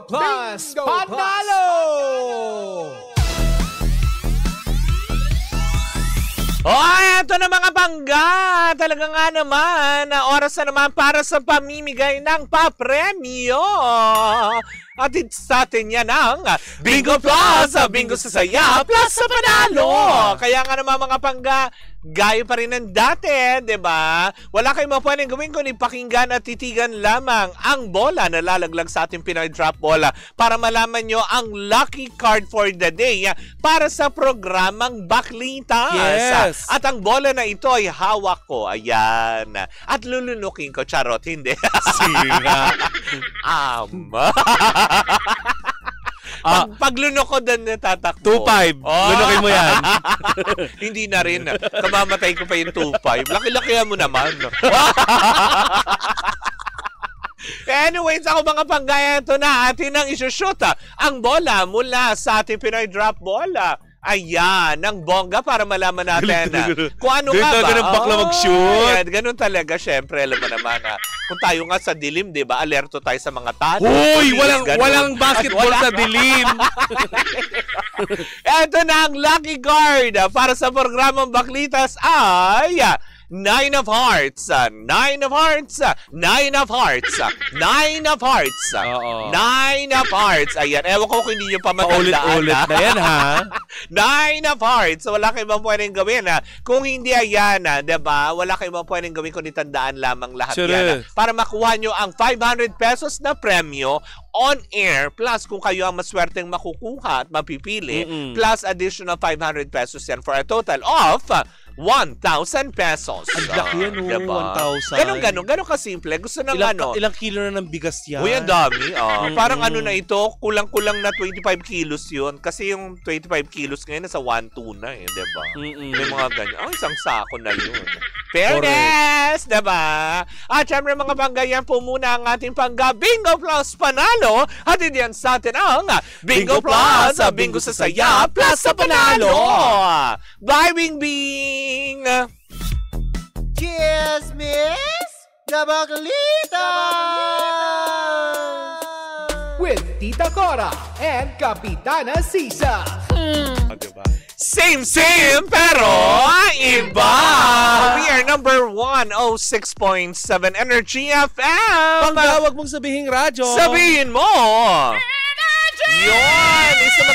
Plus Panalo! Eto na mga bangga! Talaga nga naman, oras na naman para sa pamimigay ng papremyo! At sa atin yan ang Bingo Plus! Bingo sa saya, plus sa panalo! Kaya nga naman mga pangga, gaya pa rin ng dati, diba? Wala kayong mapwedeng gawin kung ipakinggan at titigan lamang ang bola na lalaglag sa ating Pinoy Drop Bola para malaman nyo ang lucky card for the day para sa programang Baklitas. Yes! At ang bola na ito ay hawak ko. Ayan. At lulunukin ko. Charot, hindi. Sira. Paglunok ko doon natatakbo. 2-5. Lunukin mo yan. Hindi na rin. Kamamatay ko pa yung 2-5. Laki-lakihan mo naman. Anyways, ako mga panggaya, ito na atin ang isushoot ang bola mula sa ating Pinoy Drop Bola. Ayan, ng bongga para malaman natin kung ano nga ba. Ganun bakla mag-shoot. Ayan, ganun talaga, syempre, alam mo naman kung tayo nga sa dilim, di ba, alerto tayo sa mga tano. Hoy, walang basketball sa dilim. Ito na ang lucky card para sa programang Baklitas ay 9 of Hearts, 9 of Hearts, 9 of Hearts, 9 of Hearts, 9 of Hearts. Ayan, ewan ko kung hindi nyo pa matandaan. Paulit-ulit na yan, ha? 9 of Hearts. Wala kayong mga pwedeng gawin, Kung hindi ayan, diba? Wala kayong mga pwedeng gawin kung itandaan lamang lahat yan. Para makuha nyo ang 500 pesos na premyo on air, plus kung kayo ang maswerteng makukuha at mapipili, plus additional 500 pesos yan for a total of 1,000 pesos. Ang laki yan, diba? 1,000. Ganon kasimple. Gusto ng Ilang kilo na ng bigas yan? Uy, ang dami. Parang ano na ito, kulang-kulang na 25 kilos yun. Kasi yung 25 kilos ngayon nasa 1,2 na diba? May mga ganyan. Isang sako na yun. Fairness! Diba? At syempre mga panggayan po muna ang ating pangga Bingo Plus Panalo. At hindi yan sa atin ang Bingo Plus, Bingo sa saya, plus sa panalo. Bye, Bing Bing! Cheers, miss! Gabaglita! With Tita Cora and Kapitana Sisa. Diba? Same, pero iba! We are number 106.7 Energy FM! Pangga, wag mong sabihin radyo. Sabihin mo! Yun! Isang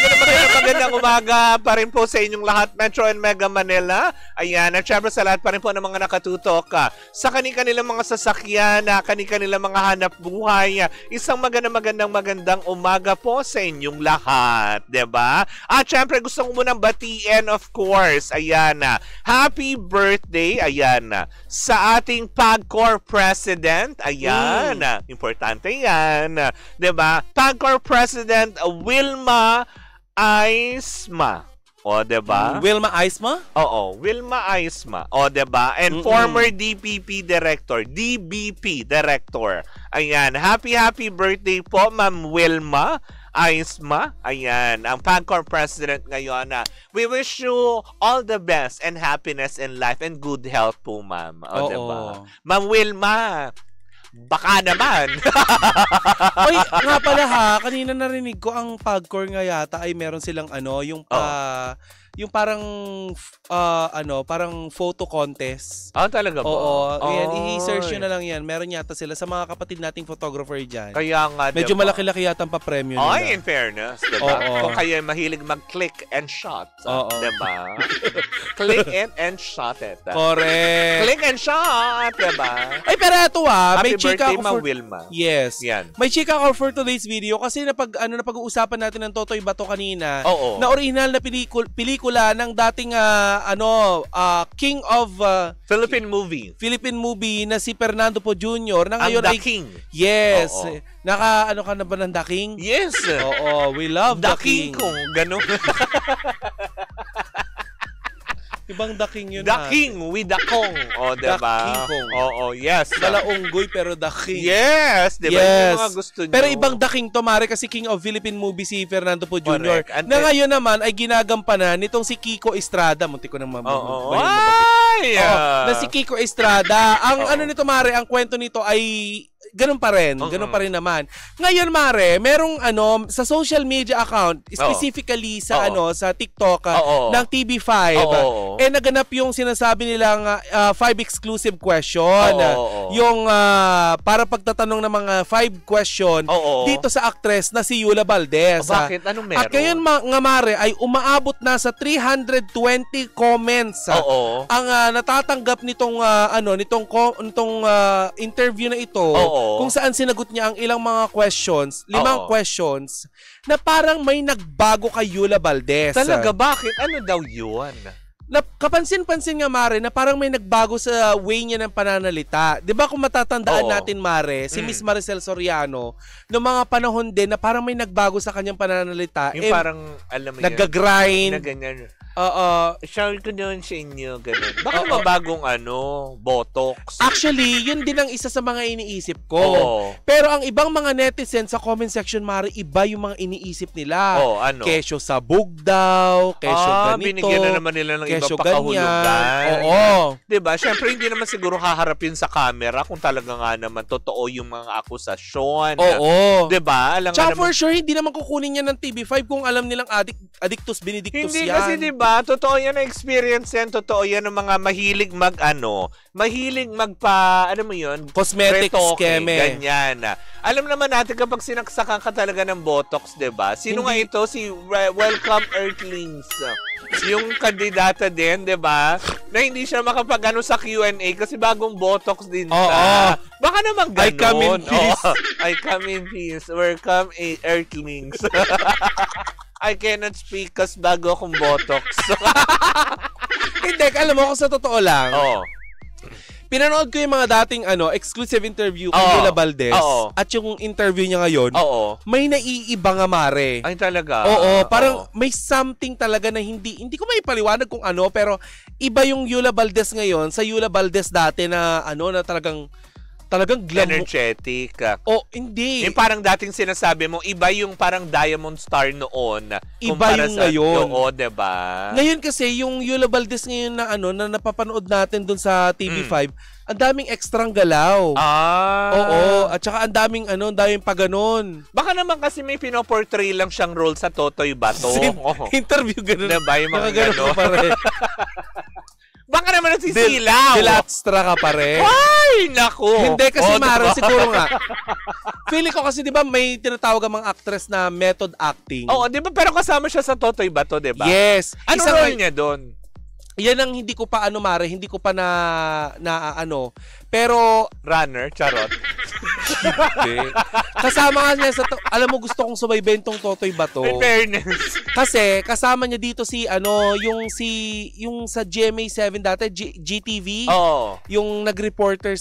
magandang umaga pa rin po sa inyong lahat, Metro and Mega Manila. Ayan, at syempre sa lahat pa rin po ng mga nakatutok sa kanilang mga sasakyan, kanilang mga hanap buhay. Isang magandang umaga po sa inyong lahat, diba? At syempre gusto ko munang batiin, of course, ayan, happy birthday, ayan, sa ating PAGCOR President. Ayan, importante yan, diba? PAGCOR President Wilma Aisma. O, diba? Wilma Aisma? Oo, Wilma Aisma. O, diba? And former DBP Director. Ayan, happy birthday po, Ma'am Wilma Aisma. Ayan, ang PAGCOR President ngayon. We wish you all the best and happiness in life and good health po, ma'am. O, diba? Ma'am Wilma, baka naman. Oy, nga pala kanina narinig ko ang PAGCOR nga yata ay meron silang yung parang parang photo contest. Talaga ba? Oo. Yan, i-search nyo na lang yan. Meron yata sila sa mga kapatid nating photographer dyan. Kaya nga, medyo malaki-laki yata ang pa-premyo nila. In fairness, diba? Kung kayo mahilig mag-click and shot, diba? Click it and shot it. Correct. Click and shot, diba? Ay, pero ito Happy may chika birthday, ako Ma'am for... Wilma. Yes. Yan. May chika ako for today's video kasi napag-uusapan natin ng Totoy Bato kanina na original na pelikula ng dating King of Philippine movie na si Fernando Po Jr. na ngayon ang The King. Yes. Naka-ano ka na ba ng The King? Yes. Oo, we love The King. Kung ganun. Ibang The King yun. The King with the Kong. O, diba? The King Kong. Oo, yes. Malaunggoy pero The King. Yes, diba? Yes. Yung mga gusto nyo. Pero ibang The King to, Mare, kasi King of Philippine Movie si Fernando Po Jr. Correct. Na ngayon naman ay ginagampanan nitong si Kiko Estrada. Muntik ko nang na si Kiko Estrada. Ang ano nito, Mare, ang kwento nito ay ganun pa rin. Ganun pa rin naman. Ngayon, Mare, merong sa social media account, specifically sa sa TikTok ng TV5, naganap yung sinasabi nilang 5 exclusive question. Yung para pagtatanong ng mga 5 question dito sa actress na si Yula Valdez. Bakit? Anong meron? At ngayon, nga Mare, ay umaabot na sa 320 comments ang natatanggap nitong interview na ito, kung saan sinagot niya ang ilang mga questions, 5 questions, na parang may nagbago kay Yula Valdez. Talaga? Bakit? Ano daw yun? Kapansin-pansin nga, Mare, na parang may nagbago sa way niya ng pananalita. 'Di ba kung matatandaan natin, Mare, si Miss Maricel Soriano, noong mga panahon din na parang may nagbago sa kanyang pananalita. Yung parang, alam mo nag-grind. Na ganyan. Share ko doon sa inyo, ganun. Baka mabagong botox. Actually, yun din ang isa sa mga iniisip ko. Pero ang ibang mga netizens sa comment section, Mare, iba yung mga iniisip nila. Ano? Kesyo sabog daw, kesyo ganito. Binigyan na naman nila ng ibang pakahulugan. Diba? Siyempre, hindi naman siguro haharapin sa camera kung talaga nga naman totoo yung mga akusasyon. Diba? Tsaka for sure, hindi naman kukunin niya ng TV5 kung alam nilang addictus benedictus hindi yan. Kasi diba, totoo yan na experience yan, totoo yan ng mga mahilig mahilig ano mo yun? Cosmetic skeme. Ganyan. Alam naman natin kapag sinaksakan ka talaga ng botox, diba? Sino nga ito? Si Welcome Earthlings. Yung kandidata din, diba? Na hindi siya makapag sa Q&A kasi bagong botox din siya. Baka naman ganun. I come in peace. I come in peace. Welcome Earthlings. I cannot speak kasi bago akong botox. Hindi, alam mo, kung sa totoo lang, pinanood ko yung mga dating exclusive interview kay Yula Valdez at yung interview niya ngayon, may naiiba nga, Mare. Ay, talaga? Parang may something talaga na hindi ko maipaliwanag kung pero iba yung Yula Valdez ngayon sa Yula Valdez dati na na talagang energetic. Hindi. Yung parang dating sinasabi mo, iba yung parang Diamond Star noon. Iba yung ngayon. Diba? Ngayon kasi, yung Yula Valdez ngayon na napapanood natin dun sa TV5, ang daming extrang galaw. At saka ang daming paganon. Baka naman kasi may pinoportray lang siyang role sa Totoy Bato. Interview ganun. Diba yung mga ganun? Baka naman nagsisilaw. Dilastra ka pa rin. Ay, naku. Hindi kasi Mara, siguro nga. Feeling ko kasi, di ba, may tinatawag ang mga actress na method acting. Di ba? Pero kasama siya sa Totoy Bato, di ba? Yes. Ano role niya doon? Yan ang hindi ko pa Mare, hindi ko pa pero runner, charot. Kasama nga niya alam mo, gusto kong subaybayin tong Totoy Bato. In fairness. Kasi kasama niya dito yung sa GMA7 dati, GTV. Yung nag-reporter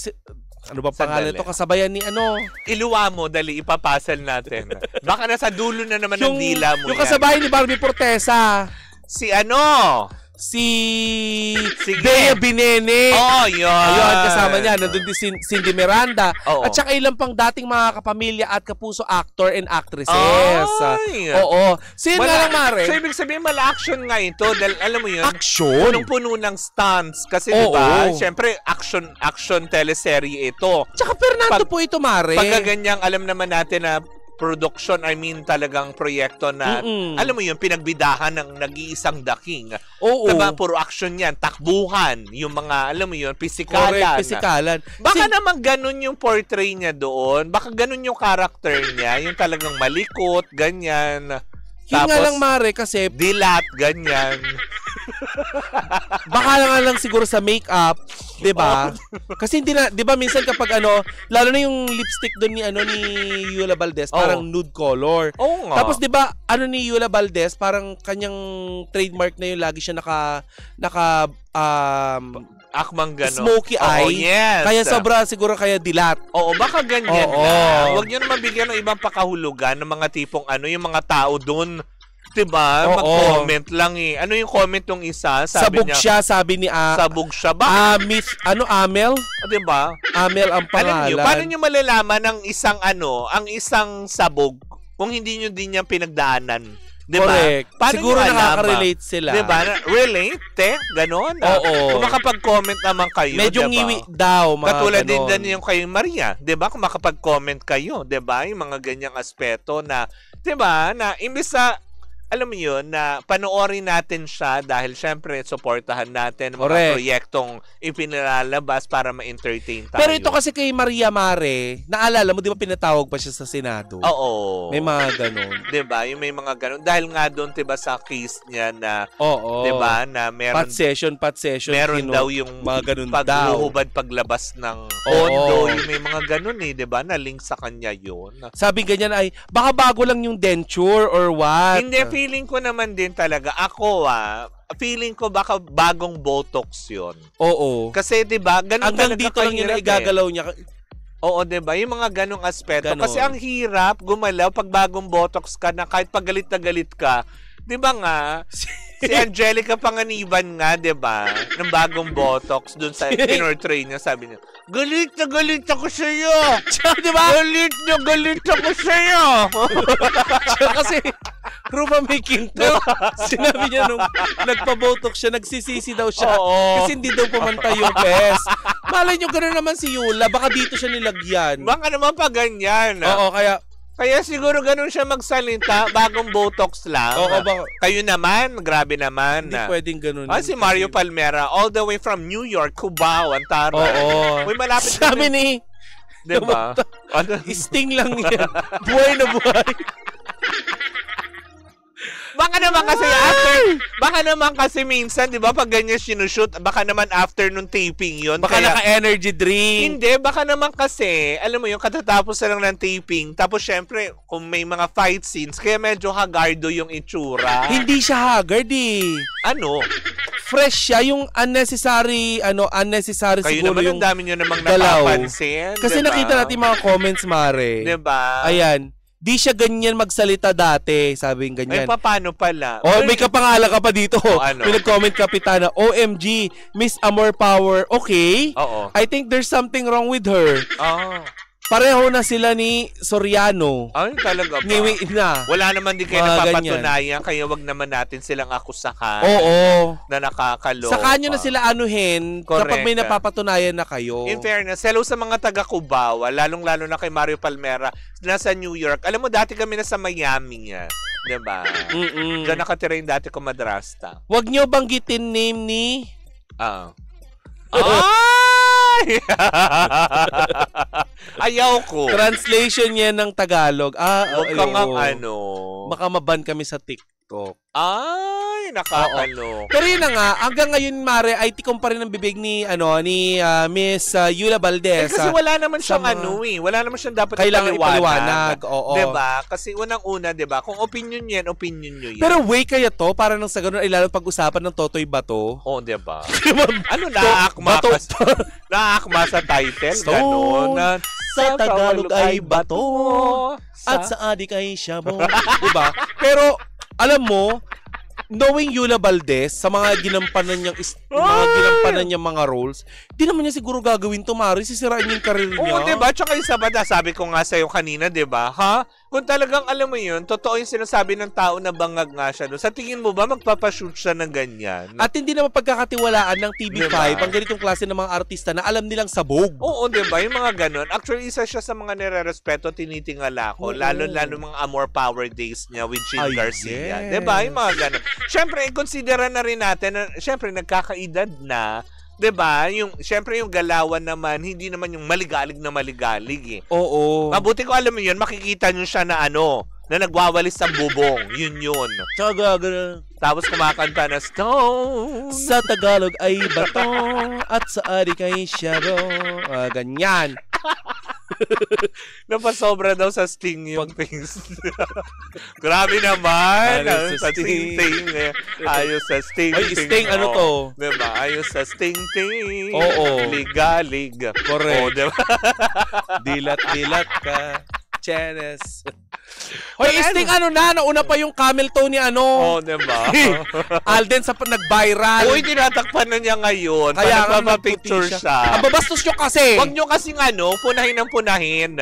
ano ba pangalan to? Kasabayan ni Iluwa mo, dali, ipapasal natin. Baka nasa dulo na naman ng dila mo yung kasabayan ni Barbie Portesa. Si Bea Binene. Yun. Ayun, kasama niya. Nandun din si Cindy Miranda. At saka ilang pang dating mga kapamilya at kapuso actor and actresses. Sino nga lang, Mare? So, ibig sabihin, mala-action nga ito. Dahil, alam mo yun? Action? Punong-puno ng stunts. Kasi, diba, syempre, action teleserye ito. Tsaka Fernando po ito, Mare. Pagkaganyang, alam naman natin na production, talagang proyekto na, alam mo yun, pinagbidahan ng nag-iisang daking. Diba, puro action yan, takbuhan, yung mga, alam mo yun, pisikalan. Correct, pisikalan. Baka naman ganun yung portray niya doon, baka ganun yung character niya, yung talagang malikot, ganyan. Yun nga lang, Mare, kasi dilat, ganyan. Baka lang siguro sa makeup, 'di ba? Kasi hindi na, 'di ba, minsan kapag lalo na yung lipstick doon ni Yula Valdez, parang nude color. Tapos 'di ba, ni Yula Valdez, parang kanyang trademark na yun, lagi siya akmang gano. Smoky eye. Yes. Kaya sobra siguro kaya dilat. Baka ganyan na. Huwag niyo na mabigyan ng ibang pakahulugan ng mga tipong yung mga tao doon. Diba? Mag-comment lang Ano yung comment ng isa? Sabog siya, sabi ni Sabog siya. Amel? Diba? Amel ang pangalan. Paano nyo malalaman ang isang sabog kung hindi nyo din yung pinagdaanan? Diba? Correct. Paano siguro nakaka-relate sila. Diba? Relate? Ganon. Oo. Kung makapag-comment naman kayo, medyo diba? ngiwi daw, mga katulad ganon. din yung kay Maria, diba? Kung makapag-comment kayo, diba? Yung mga ganyang aspeto na, diba? Na imbis sa alam mo yun, na panoorin natin siya dahil syempre, supportahan natin mga proyektong ipinilalabas para ma-entertain tayo. Pero ito kasi kay Maria Mare, naalala mo, di ba pinatawag pa siya sa Senado? Oo. May mga ganun. Diba? Yung may mga ganun. Dahil nga doon, diba, sa case niya na, oo. Diba, na meron... Pat session. Meron daw yung mga ganun paghuhubad paglabas ng pondo. Yung may mga ganun diba, na link sa kanya yun. Sabi ganyan ay, baka bago lang yung denture or what? Hindi, feeling ko naman din talaga, feeling ko baka bagong Botox yun. Oo. Kasi diba, ganun hanggang talaga dito lang yun na igagalaw niya. Oo, diba? Yung mga ganong aspeto. Kasi ang hirap gumalaw pag bagong Botox ka na kahit pag galit na galit ka. Diba nga? Si Angelica Panganiban nga, diba? Ng bagong Botox dun sa pinortray niya, sabi niya, galit na galit ako sa'yo! Diba? Galit na galit ako sa'yo! Kasi, Rupa may kinto. Sinabi niya nung nagpa-botox siya, nagsisisi daw siya. Kasi hindi daw pumantay yung pes. Malay nyo, gano'n naman si Yula. Baka dito siya nilagyan. Baka naman pa ganyan. Oo, Kaya siguro ganun siya magsalita, bagong Botox lang. Oo, kayo naman, grabe naman. Hindi pwedeng ganun. Si Mario Palmera, all the way from New York, Cubao, Antara. Oo. Uy, malapit sabi ni... Diba? Sting lang yan. Buhay na buhay. Baka naman kasi minsan, 'di ba, pag ganyan sinushoot, baka naman after nung taping 'yon. Baka naka-energy drink. Hindi, baka naman kasi, alam mo 'yung katatapos na lang ng taping, tapos syempre, kung may mga fight scenes, kaya medyo hagardo 'yung itsura. Hindi siya haggard Ano? Fresh siya, yung unnecessary kayo siguro naman, yung ang dami nyo namang galaw. napapansin. Kasi diba? nakita natin mga comments, Mare. Diba? Ayan. Di siya ganyan magsalita dati, sabing ganyan. Ay, paano pala? May kapangalan ka pa dito. Ano? May nag-comment Kapitana, OMG, Miss Amor Power. Okay. Oo. I think there's something wrong with her. Pareho na sila ni Soriano. Ay, talaga ba? Niwi na. Wala naman din kayo napapatunayan, kaya wag naman natin silang akusahan. Oo. Na nakakaloka. Saka nyo na sila anuhin kapag may napapatunayan na kayo. In fairness, hello sa mga taga-Cubao, lalong-lalo na kay Mario Palmera, nasa New York. Alam mo, dati kami nasa Miami niya. Diba? Diyan nakatira yung dati ko madrasta. Wag nyo banggitin name ni... Ayaw ko. Translation yan ng Tagalog. Huwag kang baka maban kami sa TikTok. Ay, nakakalo. Pero yun na nga, hanggang ngayon, Mare, ay tikom pa rin ang bibig ni Miss Yula Valdez. Kasi wala naman siyang wala naman siyang dapat kailangan ipaliwanag. Oo. Diba? Kasi unang-una, diba? Kung opinion yan, opinion nyo yan. Pero kaya to, para nang sa ganun, ay lalo pag-usapan ng Totoy Bato. Oo, diba? Ano, naakma sa title? Ganon. Sa Tagalog ay bato, at sa adik ay syabo. Diba? Pero, alam mo, knowing Yula Valdez sa mga ginampanan niyang mga roles, di naman niya siguro gagawin to, Mari, sisirain niya yung karir niya. Oo, diba? Tsaka isa ba, sabi ko nga sa'yo kanina, diba? Kung talagang alam mo yun, totoo yung sinasabi ng tao na bangag nga siya. No? Sa tingin mo ba, magpapashoot siya ng ganyan? At hindi naman pagkakatiwalaan ng TV5 diba? Ang ganitong klase ng mga artista na alam nilang sabog. Oo, diba? Yung mga ganon. Actually, isa siya sa mga nire-respeto, tinitingala ko. Lalo-lalo mga Amor Power Days niya with Jim Garcia. Yes. Diba? Yung mga ganon. Siyempre, considera na rin natin na, siyempre, nagkakaedad na. Diba? Siyempre yung galawan naman, hindi naman yung maligalig na maligalig eh. Oo. Mabuti ko alam mo yun, makikita nyo siya na na nagwawalis sa bubong. Yun. Tsaka tapos kumakanta na Stone. Sa Tagalog ay bato, at sa adik ay syabo. Ganyan. Napasobra daw sa Sting yung things. Grabe naman. Ayos sa Sting. Ayos sa Sting. Ay, Sting, ano to? Diba? Ayos sa Sting. Oo. Ligalig. Correct. Diba? Dilat-dilat ka. Chenes. Hoy, Sting, nauna pa yung camel toe ni diba? Alden sa nag-viral. Uy, tinatakpan na niya ngayon. Kaya magpa-picture siya. Ang babastos nyo kasi. Huwag nyo kasing punahin ng punahin.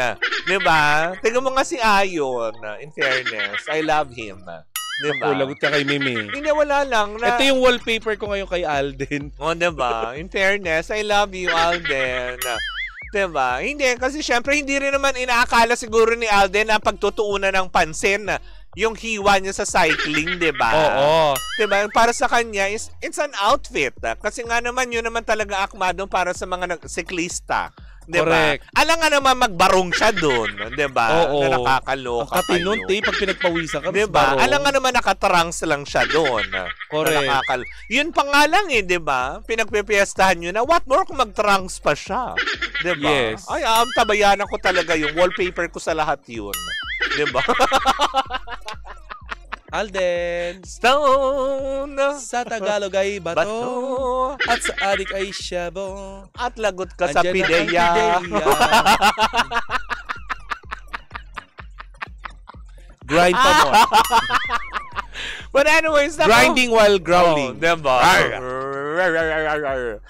Diba? Tingnan mo nga si Ayon. In fairness, I love him. Diba? Lagot ka kay Mimi. Hindi, wala lang. Ito yung wallpaper ko ngayon kay Alden. Diba? In fairness, I love you, Alden. Diba? Hindi, kasi syempre hindi rin naman inaakala siguro ni Alden na pagtutuunan ng pansin yung hiwa niya sa cycling, diba? Oo. Diba? Para sa kanya, it's an outfit. Kasi nga naman, yun naman talaga akma doon para sa mga siklista. Diba? Correct. Alam nga naman magbarong siya doon, diba? Oo. Na nakakaloka kayo. Katinunti, pag pinagpawisan ka, diba? Alam nga naman nakatrunks lang siya doon. Correct. Yun pa nga lang diba? Pinagpipiestahan nyo na, what more kung mag-trunks pa siya? Diba? Yes. Ay, tabayanan ko talaga yung wallpaper ko sa lahat yun. Diba? Alden. Stone. Sa Tagalog ay bato. At sa adik ay syabo. At lagot ka sa Andyan na ang pideya. Grind pa mo. But anyways, Grinding while growling. Diba?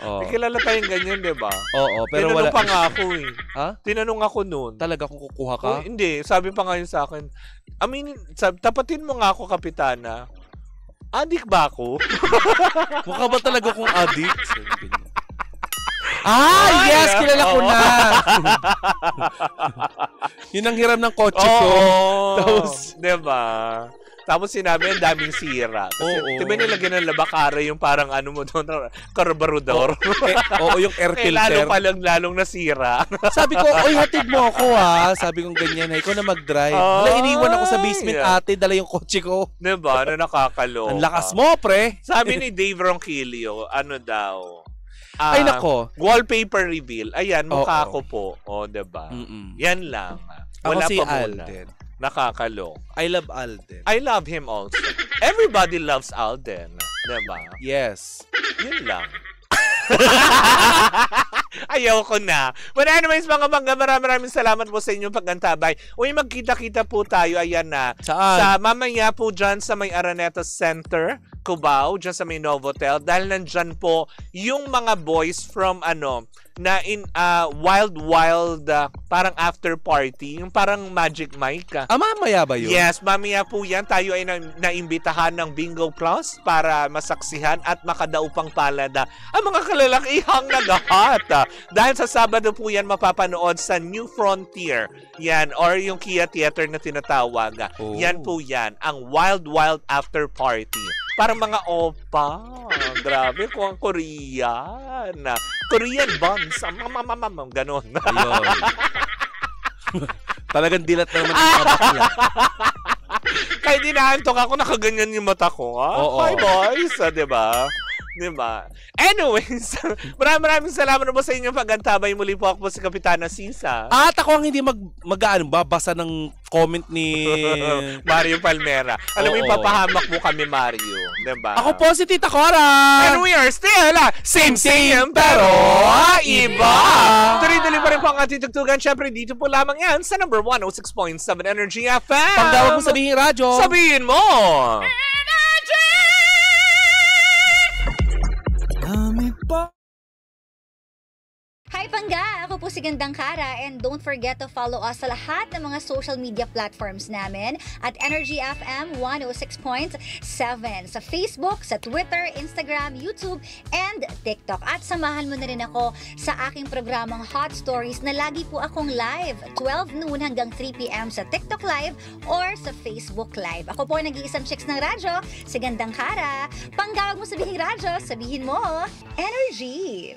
Oh. May kilala tayong ganyan, diba? Oo, pero Tinanong wala. pa nga ako Ha? Tinanong ako noon. Talaga kung kukuha ka? Hindi, sabi pa nga yun sa akin, tapatin mo nga ako, Kapitana. Adik ba ako? Mukha ba talaga kung addict? Yes! Kilala ko na! Yun ang hiram ng kotse ko. Tapos, diba? Tapos sinabi, ang daming sira. Kasi, diba nilagyan ng labakara yung parang ano mo doon, karbarodor? Oo, yung air filter. Lalong nasira. Sabi ko, oy, hatid mo ako ha. Sabi ko ganyan, ikaw na mag-drive. Iniwan ako sa basement ate, dala yung kotse ko. Diba? Na nakakaloka. Ang lakas mo, pre. Sabi ni Dave Ronquillo, ano daw? Ay, nako. Wallpaper reveal. Ayan, mukha ko po. Diba? Yan lang. Wala ako si pa Alden. Nakakaloka. I love Alden. I love him also. Everybody loves Alden. Diba? Yes. Yun lang. Ayaw ko na. But anyways, mga mangga, maraming salamat po sa inyong pagantabay. Uy, magkita-kita po tayo. Ayan na. Saan? Sa mamaya po dyan sa may Araneta Center, Cubao, dyan sa may Novotel. Dahil nandyan po yung mga boys from na in Wild parang after party, yung parang Magic Mike. Mamaya ba yun? Yes, mamaya po yan. Tayo ay naimbitahan ng Bingo Plus para masaksihan at makadaupang palada ang mga kalalakihang nagahat. Dahil sa Sabado po yan mapapanood sa New Frontier. Yan, or yung Kia Theater na tinatawag. Yan po yan, ang Wild After Party. Parang mga opa. Grabe, kung ang Korean. Korean buns. Ganon. Ayun. Talagang dilat na naman yung mga bakla. Kaya dinaantok ako, nakaganyan yung mata ko. Hi boys, diba? Diba? Anyways, maraming salamat na po sa inyong pagantabay. Muli po ako po si Kapitana Sisa. At ako ang hindi babasa ng comment ni Mario Palmera. Alam mo, ipapahamak mo kami, Mario. Diba? Ako po si Tita Cora. And we are still same pero iba. Tuloy-tuloy pa rin po ang ating tugtugan. Siyempre, dito po lamang yan sa number 106.7 Energy FM. Pagdawag mo sabihin radyo. Sabihin mo. Hi Pangga! Ako po si Gandang Kara and don't forget to follow us sa lahat ng mga social media platforms namin at Energy FM 106.7 sa Facebook, sa Twitter, Instagram, YouTube, and TikTok. At samahan mo na rin ako sa aking programang Hot Stories na lagi po akong live 12 noon hanggang 3 p.m. sa TikTok Live or sa Facebook Live. Ako po nag-iisang chicks ng radyo, si Gandang Kara. Panggawag mo sabihin radyo, sabihin mo, Energy!